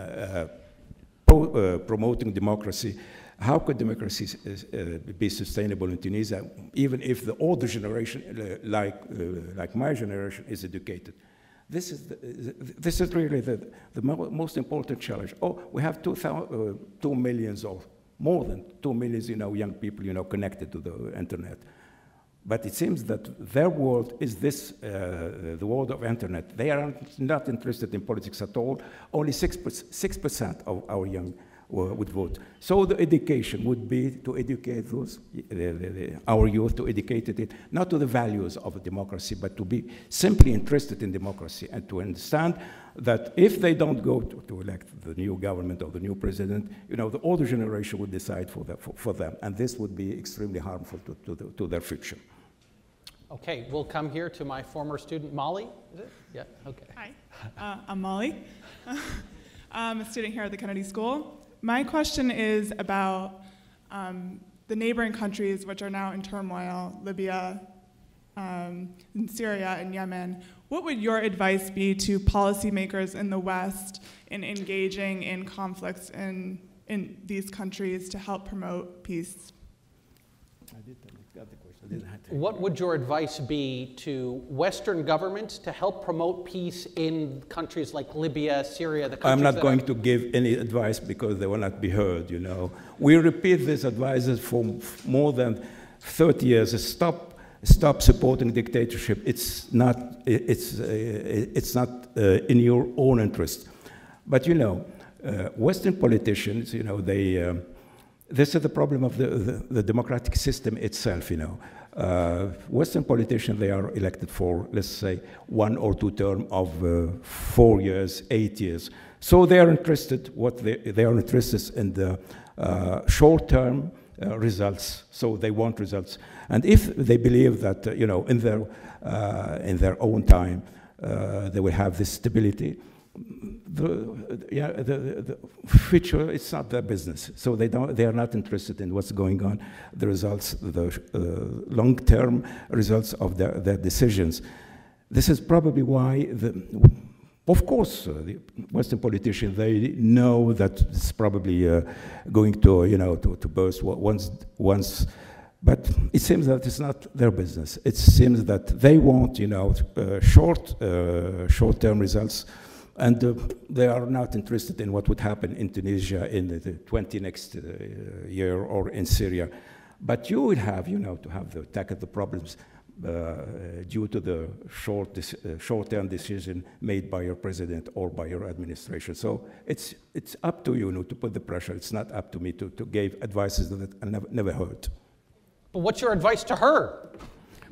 promoting democracy, how could democracy be sustainable in Tunisia, even if the older generation, like my generation, is educated? This is really the most important challenge. Oh, we have 2 million or more than 2 million, young people, connected to the internet. But it seems that their world is this, the world of internet. They are not interested in politics at all. Only 6% of our young would vote. So the education would be to educate those, our youth, to educate it, not to the values of democracy, but to be simply interested in democracy and to understand that if they don't go to elect the new government or the new president, the older generation would decide for them. And this would be extremely harmful to their future. Okay, we'll come here to my former student, Molly. Is it? Yeah, okay. Hi, I'm Molly. I'm a student here at the Kennedy School. My question is about the neighboring countries which are now in turmoil, Libya, and Syria and Yemen. What would your advice be to policymakers in the West in engaging in conflicts in these countries to help promote peace? What would your advice be to Western governments to help promote peace in countries like Libya, Syria, the countries I'm not going to give any advice because they will not be heard, you know. We repeat these advices for more than 30 years. Stop supporting dictatorship. It's not in your own interest. But, you know, Western politicians, you know, this is the problem of the democratic system itself, you know. Western politicians, they are elected for, let's say, 1 or 2 terms of 4 years, 8 years. So they are interested, they are interested in the short-term results. So they want results. And if they believe that, you know, in their own time, they will have this stability, the future, it's not their business. So they are not interested in what's going on, the results, the long-term results of their decisions. This is probably why, of course, the Western politicians, they know that it's probably going to, you know, to burst once. But it seems that it's not their business. It seems that they want, you know, short-term results. And they are not interested in what would happen in Tunisia in the next year or in Syria. But you will have, you know, to tackle the problems due to the short-term decision made by your president or by your administration. So it's up to you, to put the pressure. It's not up to me to give advices that I never heard. But what's your advice to her?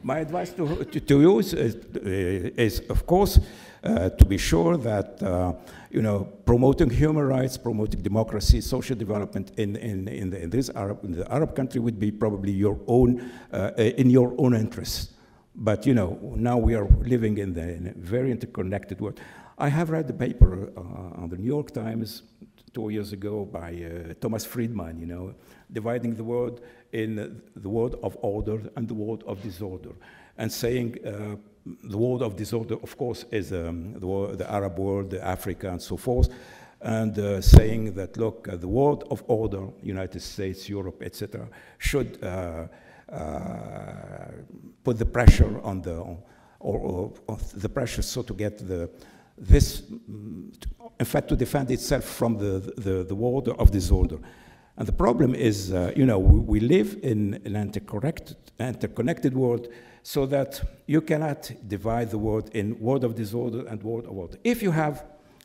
My advice to you is, of course, to be sure that you know, promoting human rights, promoting democracy, social development in the Arab country would be probably your own in your own interest. But you know, now we are living in a very interconnected world. I have read the paper on the New York Times 2 years ago by Thomas Friedman, you know, dividing the world in the world of order and the world of disorder, and saying the world of disorder, of course, is the Arab world, Africa, and so forth, and saying that, look, the world of order, United States, Europe, etc., should put the pressure on the pressure so to get this, in fact, to defend itself from the world of disorder. And the problem is, you know, we live in an interconnected world, so that you cannot divide the world in world of disorder and world of order. If you have,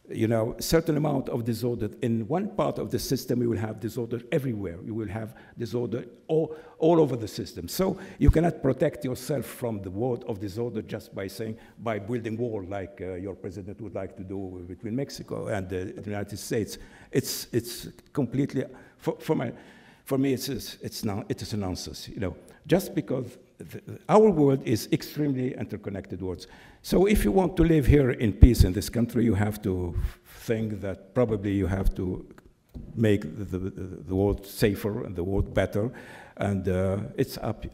you know, a certain amount of disorder in one part of the system, you will have disorder everywhere. You will have disorder all over the system. So you cannot protect yourself from the world of disorder just by building wall, like your president would like to do between Mexico and the United States. It's completely, for me, it is a nonsense. You know, just because our world is extremely interconnected world. So if you want to live here in peace in this country, you have to think that probably you have to make the world safer and the world better. And it's up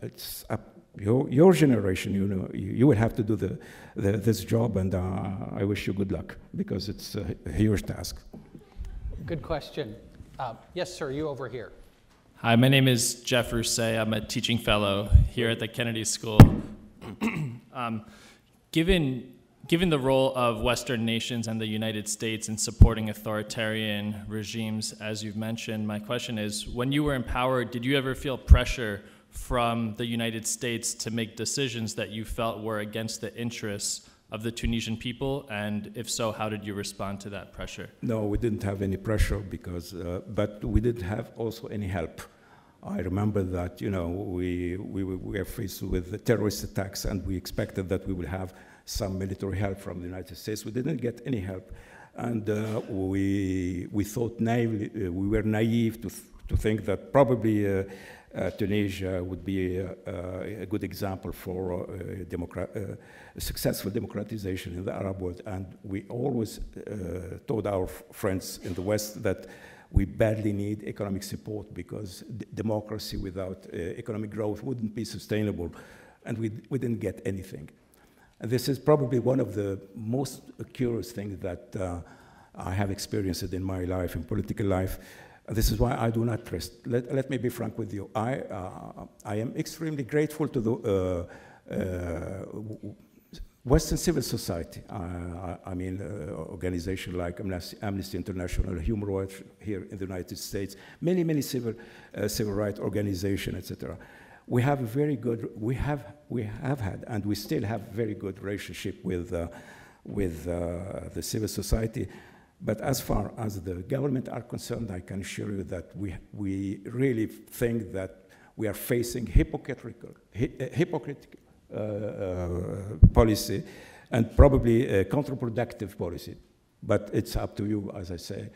your generation, you know, you will have to do this job, and I wish you good luck, because it's a huge task. Good question. Yes, sir, you over here. Hi, my name is Jeff Rousset. I'm a teaching fellow here at the Kennedy School. Given the role of Western nations and the United States in supporting authoritarian regimes, as you've mentioned, my question is, when you were in power, did you ever feel pressure from the United States to make decisions that you felt were against the interests of the Tunisian people? And if so, how did you respond to that pressure? No, we didn't have any pressure, because, but we didn't have also any help. I remember that, you know, we were faced with terrorist attacks, and we expected that we would have some military help from the United States. We didn't get any help. And we thought naively, we were naive to think that probably Tunisia would be a good example for a successful democratization in the Arab world. And we always told our friends in the West that we badly need economic support because democracy without economic growth wouldn't be sustainable, and we didn't get anything. And this is probably one of the most curious things that I have experienced in my life, in political life. This is why I do not trust. Let me be frank with you. I am extremely grateful to the Western civil society. I mean, organizations like Amnesty International, Human Rights here in the United States, many civil rights organizations, etc. We have a very good, we have had, and we still have very good relationship with the civil society. But as far as the government are concerned, I can assure you that we really think that we are facing hypocritical policy and probably a counterproductive policy. But it's up to you, as I say,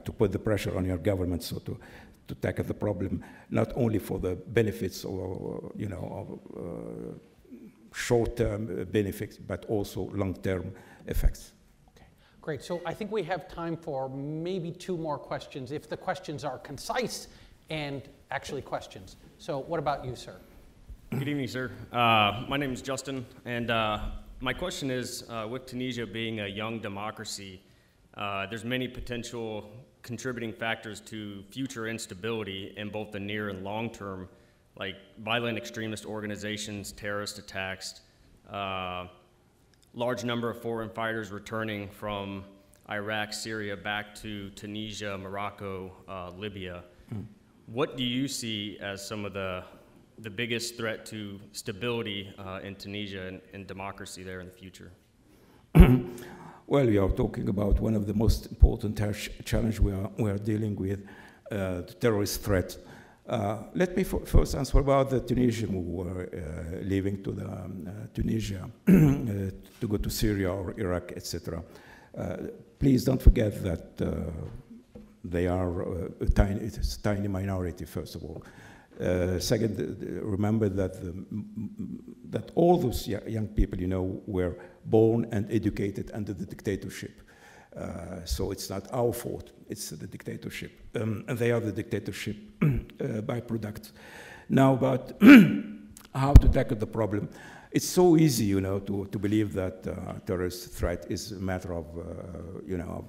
to put the pressure on your government so to tackle the problem, not only for the benefits or, you know, short-term benefits, but also long-term effects. Okay, great. So I think we have time for maybe 2 more questions, if the questions are concise and actually questions. So what about you, sir? Good evening, sir. My name is Justin, and my question is, with Tunisia being a young democracy, there's many potential contributing factors to future instability in both the near and long term, like violent extremist organizations, terrorist attacks, large number of foreign fighters returning from Iraq, Syria, back to Tunisia, Morocco, Libya. What do you see as some of the biggest threat to stability in Tunisia and democracy there in the future? Well, we are talking about one of the most important challenges we are dealing with, the terrorist threat. Let me first answer about the Tunisians who were leaving to Tunisia to go to Syria or Iraq, etc. Please don't forget that they are a tiny minority, first of all. Second, remember that that all those young people, you know, were born and educated under the dictatorship. So it's not our fault, it's the dictatorship. And they are the dictatorship byproduct. Now, about how to tackle the problem, it's so easy, you know, to believe that terrorist threat is a matter of, you know,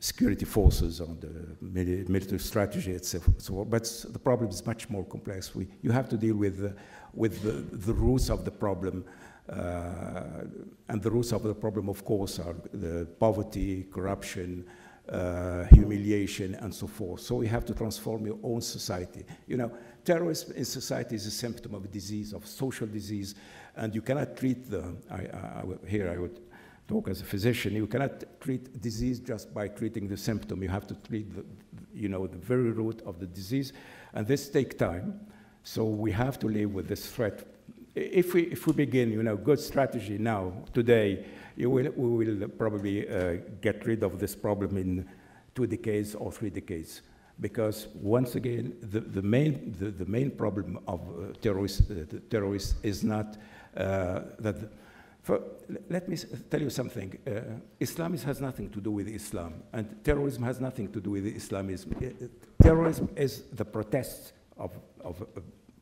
security forces on the military strategy, etc. So, but the problem is much more complex. You have to deal with the roots of the problem, and the roots of the problem, of course, are the poverty, corruption, humiliation, and so forth. So you have to transform your own society. You know, terrorism in society is a symptom of a disease, of social disease, and you cannot treat here I would talk as a physician, you cannot treat disease just by treating the symptom. You have to treat the very root of the disease, and this takes time. So we have to live with this threat. If we begin, you know, good strategy now, today, we will probably get rid of this problem in 2 decades or 3 decades. Because once again, the main problem of terrorists is not that. Let me tell you something. Islam has nothing to do with Islam, and terrorism has nothing to do with Islamism. Terrorism is the protest of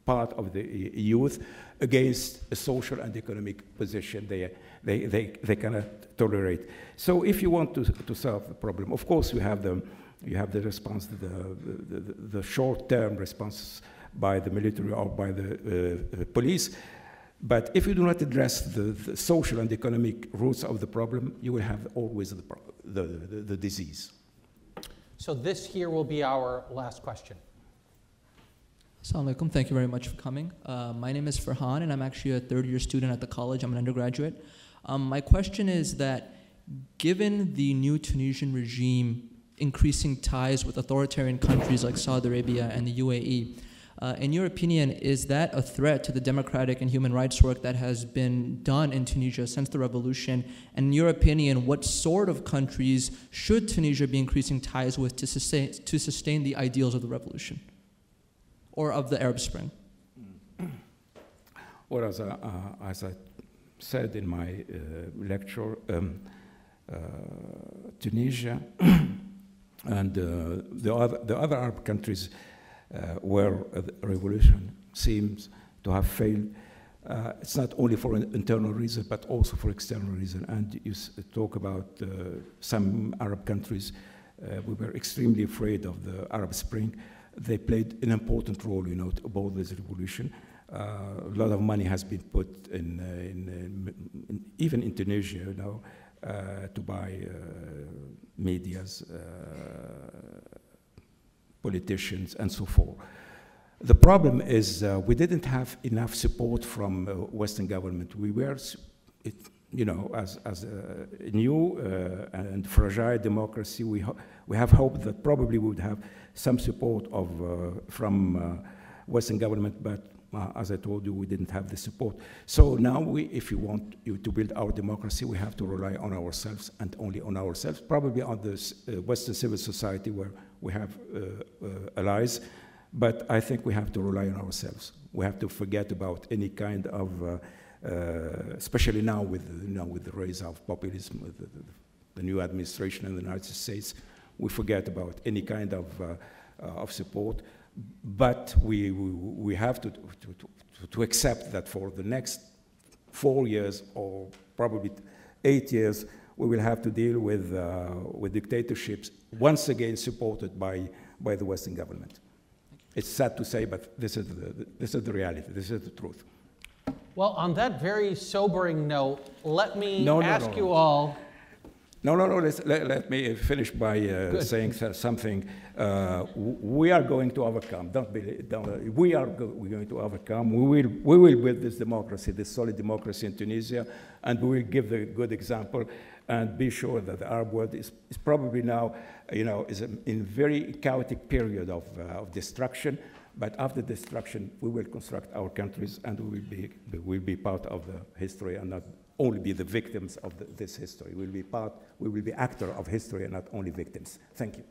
part of the youth against a social and economic position they cannot tolerate. So if you want to solve the problem, of course you have the response, the short-term response by the military or by the police. But if you do not address the social and economic roots of the problem, you will have always the disease. So this here will be our last question. Assalamu alaikum. Thank you very much for coming. My name is Farhan, and I'm actually a third-year student at the college. I'm an undergraduate. My question is that given the new Tunisian regime increasing ties with authoritarian countries like Saudi Arabia and the UAE, in your opinion, is that a threat to the democratic and human rights work that has been done in Tunisia since the revolution? And in your opinion, what sort of countries should Tunisia be increasing ties with to sustain the ideals of the revolution or of the Arab Spring? Well, as I said in my lecture, Tunisia, and the other Arab countries where the revolution seems to have failed. It's not only for an internal reason, but also for external reason. And you talk about some Arab countries. We were extremely afraid of the Arab Spring. They played an important role, you know, to about this revolution. A lot of money has been put even in Tunisia, you know, to buy medias, politicians, and so forth. The problem is we didn't have enough support from Western government. We were, you know, as a new and fragile democracy, we have hoped that probably we would have some support from Western government, but as I told you, we didn't have the support. So now, if you want to build our democracy, we have to rely on ourselves and only on ourselves, probably on the Western civil society where we have allies. But I think we have to rely on ourselves. We have to forget about any kind of, especially now with the rise of populism, with the new administration in the United States, we forget about any kind of support. But we have to accept that for the next 4 years or probably 8 years, we will have to deal with dictatorships once again supported by the Western government. It's sad to say, but this is the reality. This is the truth. Well, on that very sobering note, let me ask you all. No. Let me finish by saying something. We are going to overcome. We're going to overcome. We will build this democracy, this solid democracy in Tunisia, and we will give the good example. And be sure that the Arab world is probably now, you know, is in a very chaotic period of destruction. But after destruction, we will construct our countries, and we will be part of the history, and not only be the victims of this history. We will be actor of history, and not only victims. Thank you.